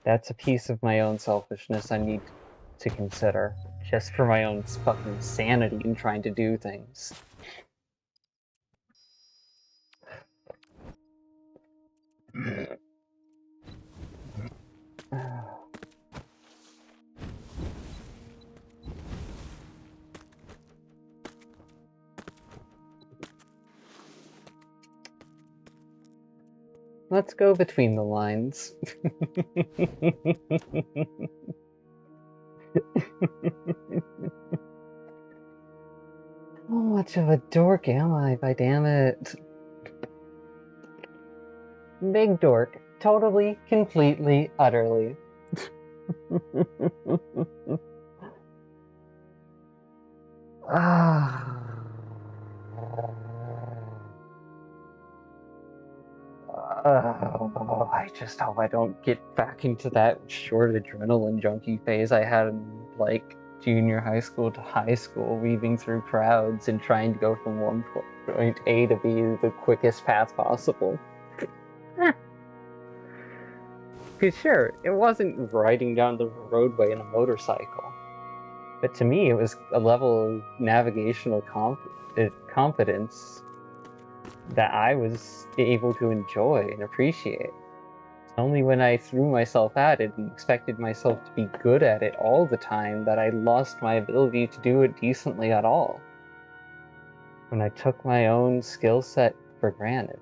That's a piece of my own selfishness I need to consider, just for my own fucking sanity in trying to do things. Let's go between the lines. How much of a dork am I, by damn it? Big dork. Totally, completely, utterly. I just hope I don't get back into that short adrenaline junkie phase I had in, like, junior high school to high school, weaving through crowds and trying to go from one point A to B the quickest path possible. Because sure, it wasn't riding down the roadway in a motorcycle, but to me it was a level of navigational competence that I was able to enjoy and appreciate. Only when I threw myself at it and expected myself to be good at it all the time that I lost my ability to do it decently at all. When I took my own skill set for granted.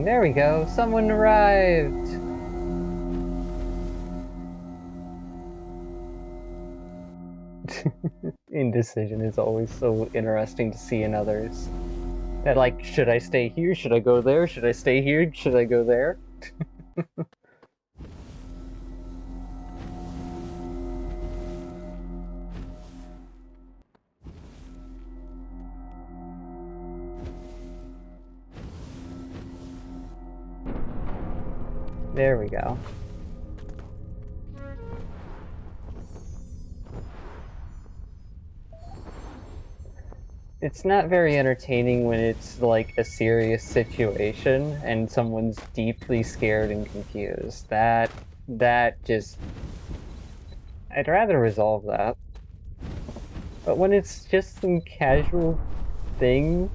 There we go, someone arrived! Indecision is always so interesting to see in others. That, like, should I stay here? Should I go there? Should I stay here? Should I go there? There we go. It's not very entertaining when it's like a serious situation and someone's deeply scared and confused. That just... I'd rather resolve that. But when it's just some casual thing...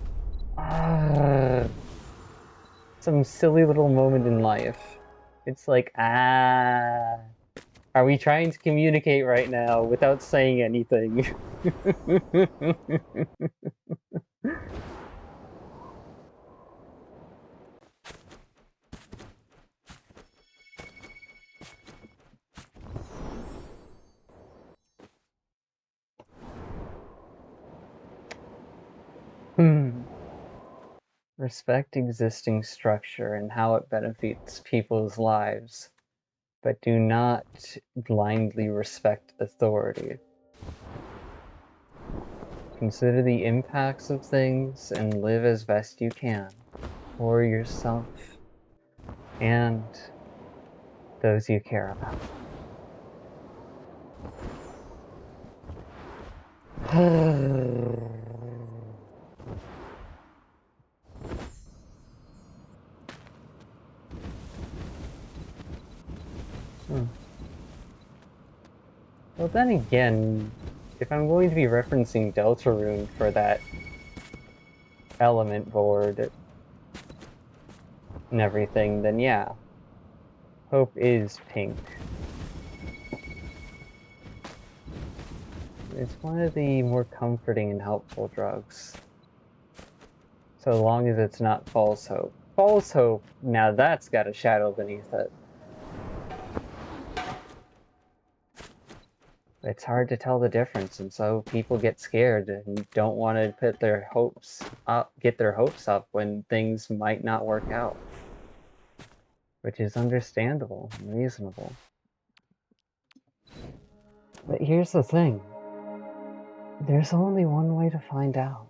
some silly little moment in life. It's like, are we trying to communicate right now without saying anything? Respect existing structure and how it benefits people's lives, but do not blindly respect authority. Consider the impacts of things and live as best you can for yourself and those you care about. Well, then again, if I'm going to be referencing Deltarune for that element board and everything, then yeah, hope is pink. It's one of the more comforting and helpful drugs. So long as it's not false hope. False hope, now that's got a shadow beneath it. It's hard to tell the difference, and so people get scared and don't want to put their hopes up, get their hopes up when things might not work out. Which is understandable and reasonable. But here's the thing. There's only one way to find out.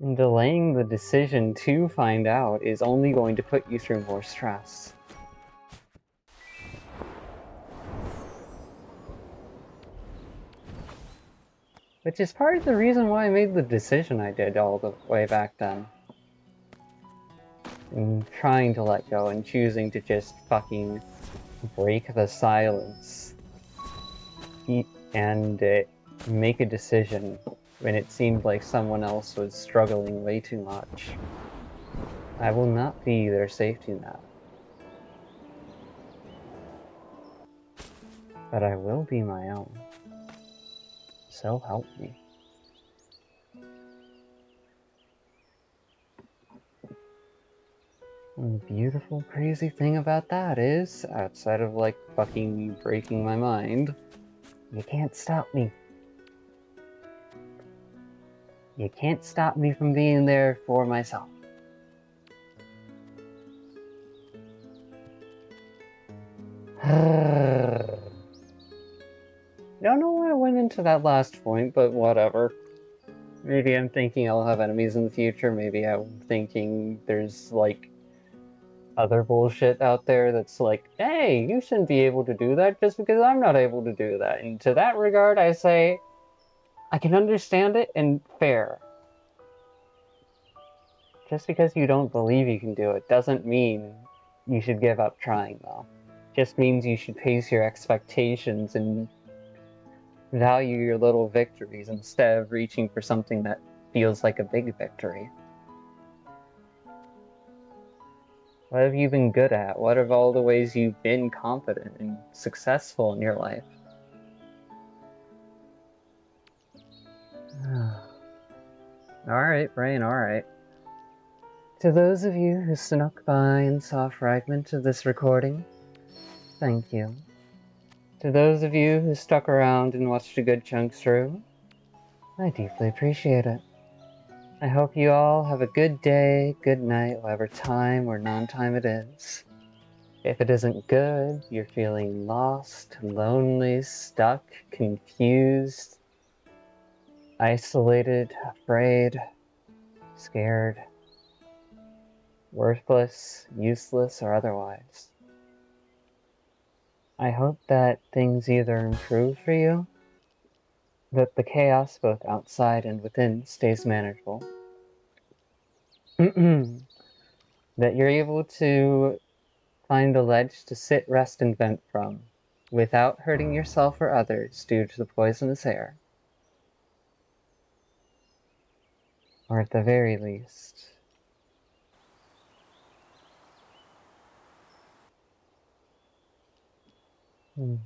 And delaying the decision to find out is only going to put you through more stress. Which is part of the reason why I made the decision I did all the way back then. And trying to let go and choosing to just fucking break the silence. And make a decision when it seemed like someone else was struggling way too much. I will not be their safety net. But I will be my own. So help me. And the beautiful, crazy thing about that is, outside of like fucking breaking my mind, you can't stop me. You can't stop me from being there for myself. Don't know why I went into that last point, but whatever. Maybe I'm thinking I'll have enemies in the future, maybe I'm thinking there's like other bullshit out there that's like, hey, you shouldn't be able to do that just because I'm not able to do that. And to that regard, I say, I can understand it and fair. Just because you don't believe you can do it doesn't mean you should give up trying, though. Just means you should pace your expectations and value your little victories instead of reaching for something that feels like a big victory. What have you been good at? What are all the ways you've been confident and successful in your life? Alright, brain, alright. To those of you who snuck by and saw a fragment of this recording, thank you. To those of you who stuck around and watched a good chunk through, I deeply appreciate it. I hope you all have a good day, good night, whatever time or non-time it is. If it isn't good, you're feeling lost, lonely, stuck, confused, isolated, afraid, scared, worthless, useless, or otherwise. I hope that things either improve for you, that the chaos both outside and within stays manageable, that you're able to find a ledge to sit, rest, and vent from, without hurting yourself or others due to the poisonous air. Or at the very least, Hmm.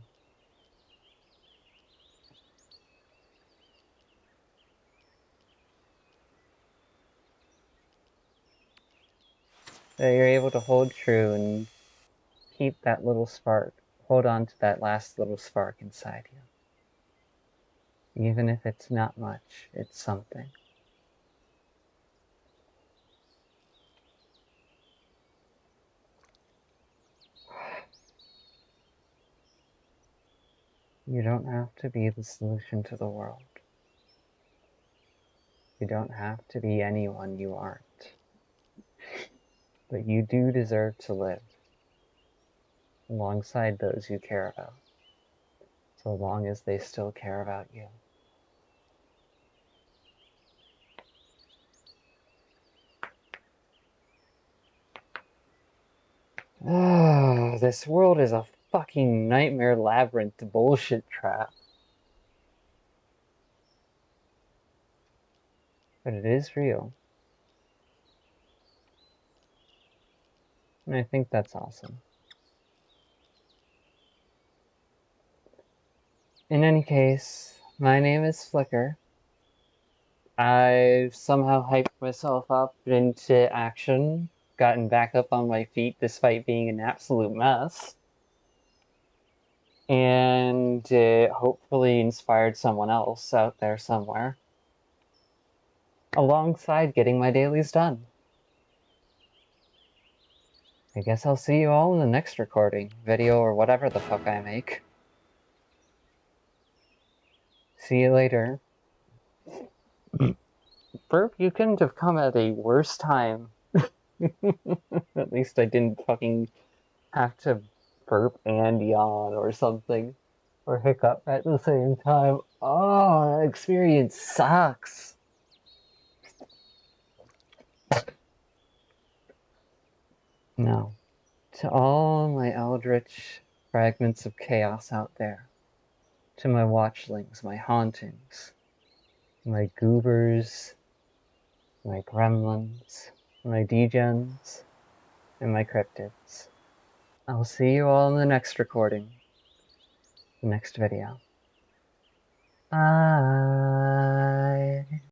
That you're able to hold true and keep that little spark, hold on to that last little spark inside you. Even if it's not much, it's something. You don't have to be the solution to the world. You don't have to be anyone you aren't. But you do deserve to live alongside those you care about, so long as they still care about you. This world is a fucking nightmare labyrinth bullshit trap. But it is real. And I think that's awesome. In any case, my name is Flicker. I've somehow hyped myself up into action, gotten back up on my feet despite being an absolute mess, and hopefully inspired someone else out there somewhere, alongside getting my dailies done. I guess I'll see you all in the next recording, video, or whatever the fuck I make. See you later. Burp, you couldn't have come at a worse time. At least I didn't fucking have to burp and yawn or something. Or hiccup at the same time. Oh, that experience sucks. No. To all my eldritch fragments of chaos out there. To my watchlings, my hauntings, my goobers, my gremlins, my degens, and my cryptids. I'll see you all in the next recording, the next video. Bye.